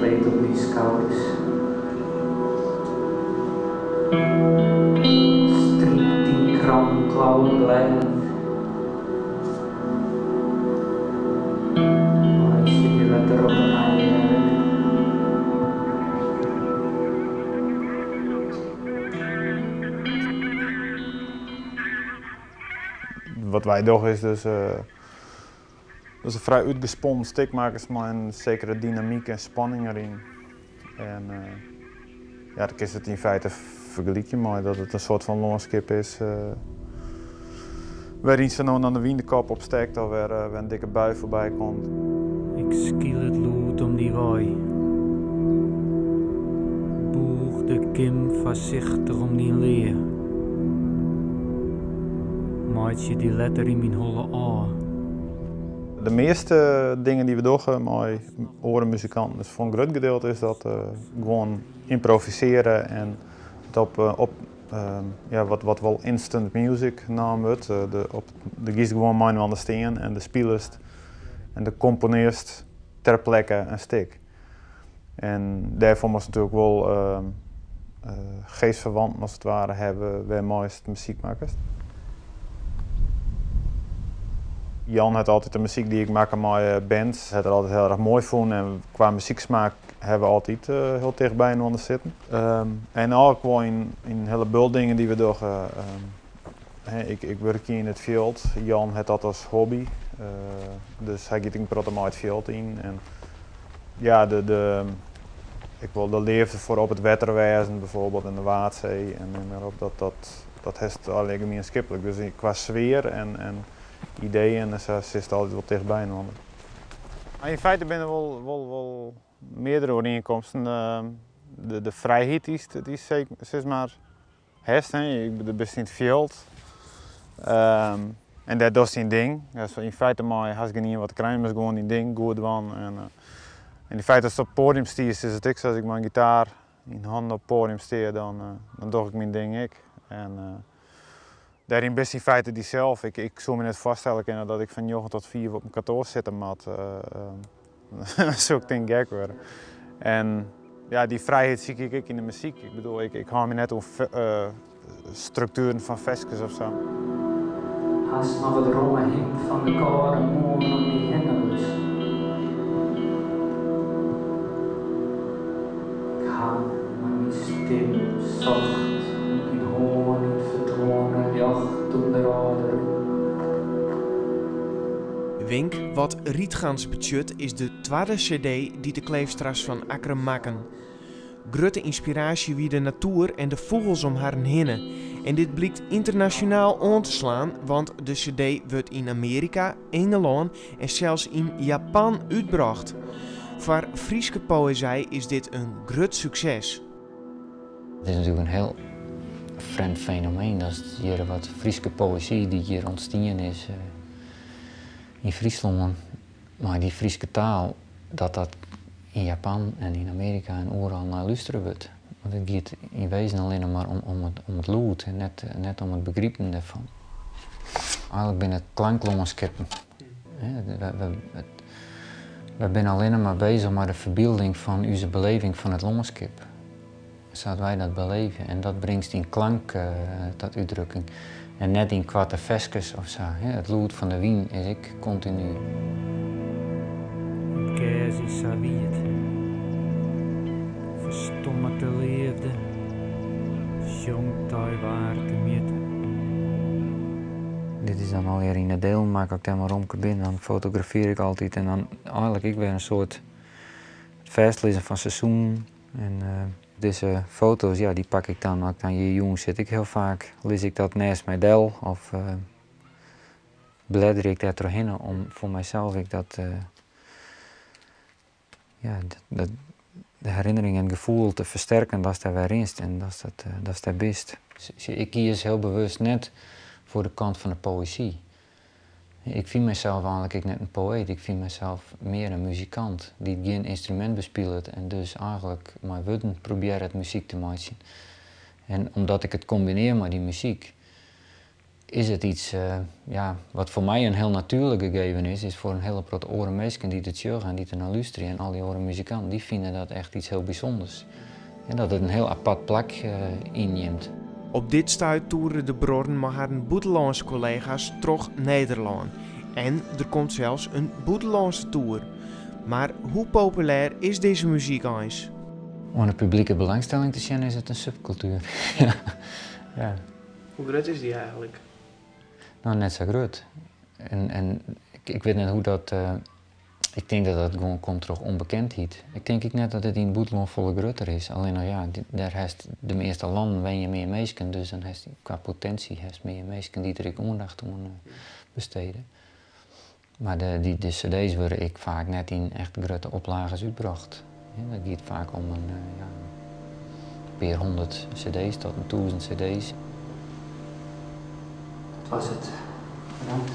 kleed op die schouders. Strikt die kram klauwen blijven. Maar als je die letter op een ei Wat wij doen is dus een vrij uitgesponnen stikmakers met een zekere dynamiek en spanning erin. En ja, dan is het in feite vergelijken maar dat het een soort van longskip is. Waarin ze nou aan de windekop opsteekt of waar een dikke bui voorbij komt. Ik skiel het lood om die waai. Boeg de kim voorzichtig om die leer. Maat je die letter in mijn holle A. De meeste dingen die we doen met orenmuzikanten, dus voor een groot gedeelte is dat gewoon improviseren en het ja, wat wel instant music naam wordt. De giest gewoon mijn aan de steen en de speelst en de componeerst ter plekke een stuk. En daarvoor moest natuurlijk wel geestverwant als het ware hebben waar mooist muziek maakt. Jan had altijd de muziek die ik maak met bands. Hij had er altijd heel erg mooi vonden en qua muzieksmaak hebben we altijd heel dichtbij in zitten. En ook gewoon in hele bul dingen die we doen. Ik werk hier in het veld. Jan had dat als hobby. Dus hij gaat praten met het veld in. En ja, ik wil de liefde voor op het waterwezen bijvoorbeeld in de Waadzee en dat heeft alleen gemeenschappelijk. Dus qua sfeer en ideeën, ze zit altijd wel dichtbij. In feite zijn er wel meerdere overeenkomsten. De vrijheid die is maar heeft. Je bent in het veld. En dat is een ding. Dus in feite als je niet wat krijgt, is gewoon die ding goed doen. En in feite als het op het podium stiert, is het ik. Als ik mijn gitaar in handen op het podium steer, dan doe ik mijn ding ik. En, daarin best in feite diezelfde. Ik zou me net voorstellen dat ik van 9 tot 4 op mijn kantoor zitten moet. Zo ik denk gek worden. En ja, die vrijheid zie ik in de muziek. Ik bedoel, ik hou me net om structuren van vestjes of zo. Haast nog het romme hemd van de koren mogen om die hendels. Ik ga met mijn stem zacht in hoorn in verdwenen jacht om de raderen. Wink wat Rietgaans budget is de tweede cd die de Kleefstra's van Akkeren maken. Grote inspiratie wie de natuur en de vogels om haar heen. En dit blijkt internationaal aan te slaan, want de cd wordt in Amerika, Engeland en zelfs in Japan uitgebracht. Voor Frieske poëzij is dit een groot succes. Het is natuurlijk een heel vreemd fenomeen. Dat is hier wat Frieske poëzie die hier ontstaan is in Friesland. Maar die Frieske taal, dat in Japan en in Amerika en overal naar luisteren wordt. Want het gaat in wezen alleen maar om het lood en net om het begrijpen daarvan. Eigenlijk ben het klanklandschap. We zijn alleen maar bezig met de verbeelding van onze beleving van het landschap. Zodat wij dat beleven en dat brengt in klank tot uitdrukking. En net in kwarte vestjes of zo. Het lood van de wien is ik continu. Het kaas is serviert. Verstommerte liefde. Jongt hij waar te meten. Dit is dan alweer in het deel, maak ik daar maar om binnen. Dan fotografeer ik altijd en dan eigenlijk ik weer een soort vastlezen van seizoen. En deze foto's, ja, die pak ik dan, als ik dan hier jong zit ik heel vaak, lees ik dat naast mijn del of bladder ik daar doorheen om voor mijzelf de herinnering en gevoel te versterken dat daar weer is en dat is daar best. Ik kies heel bewust net voor de kant van de poëzie. Ik vind mezelf eigenlijk net een poëet, ik vind mezelf meer een muzikant die geen instrument bespeelt en dus eigenlijk maar woorden probeer het muziek te maken. En omdat ik het combineer met die muziek, is het iets wat voor mij een heel natuurlijk gegeven is voor een hele grote oren mensen die het zeggen en die het naar luisteren. En al die oren muzikanten die vinden dat echt iets heel bijzonders. En dat het een heel apart plak inneemt. Op dit stuit toeren de broeren met haar buitenlandse collega's terug Nederland. En er komt zelfs een buitenlandse tour. Maar hoe populair is deze muziek eens? Om een publieke belangstelling te zien is het een subcultuur. Ja. Hoe groot is die eigenlijk? Nou, net zo groot. En ik weet niet hoe dat... ik denk dat dat gewoon komt door onbekendheid. Ik denk net dat het in het buitenland volle groter is. Alleen daar heeft de meeste landen wen je meer mensen, dus dan heeft qua potentie heeft meer mensen die er aandacht aan besteden. Maar de cd's worden ik vaak net in echt grote oplages uitgebracht. Ja, dat gaat vaak om een paar 100 cd's tot 1000 cd's. Dat was het. Bedankt.